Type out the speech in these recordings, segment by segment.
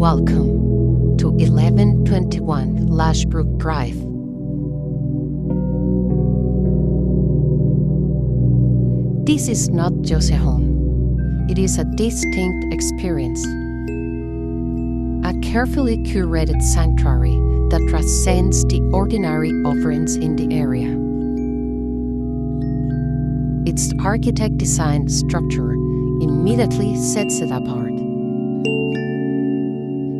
Welcome to 1121 Lashbrook Drive. This is not just a home, it is a distinct experience. A carefully curated sanctuary that transcends the ordinary offerings in the area. Its architect-designed structure immediately sets it apart,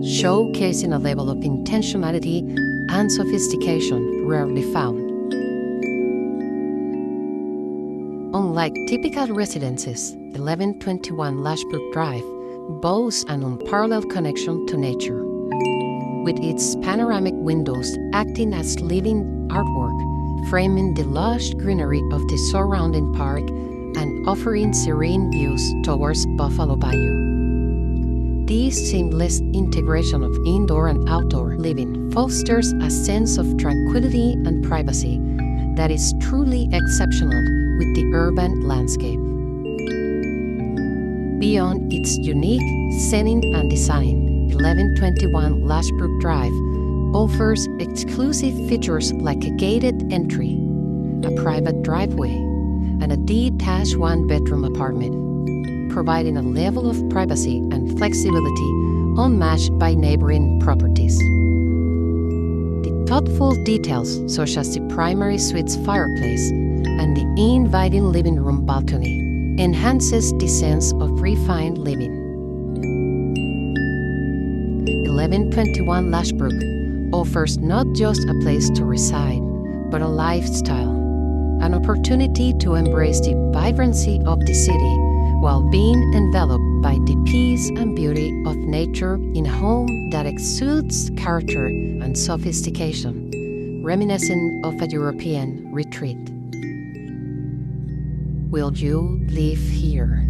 showcasing a level of intentionality and sophistication rarely found. Unlike typical residences, 1121 Lashbrook Drive boasts an unparalleled connection to nature, with its panoramic windows acting as living artwork, framing the lush greenery of the surrounding park and offering serene views towards Buffalo Bayou. This seamless integration of indoor and outdoor living fosters a sense of tranquility and privacy that is truly exceptional with the urban landscape. Beyond its unique setting and design, 1121 Lashbrook Drive offers exclusive features like a gated entry, a private driveway, and a detached one-bedroom apartment, providing a level of privacy and flexibility unmatched by neighboring properties. The thoughtful details, such as the primary suite's fireplace and the inviting living room balcony, enhances the sense of refined living. 1121 Lashbrook offers not just a place to reside, but a lifestyle, an opportunity to embrace the vibrancy of the city while being enveloped by the peace and beauty of nature in a home that exudes character and sophistication, reminiscent of a European retreat. Will you live here?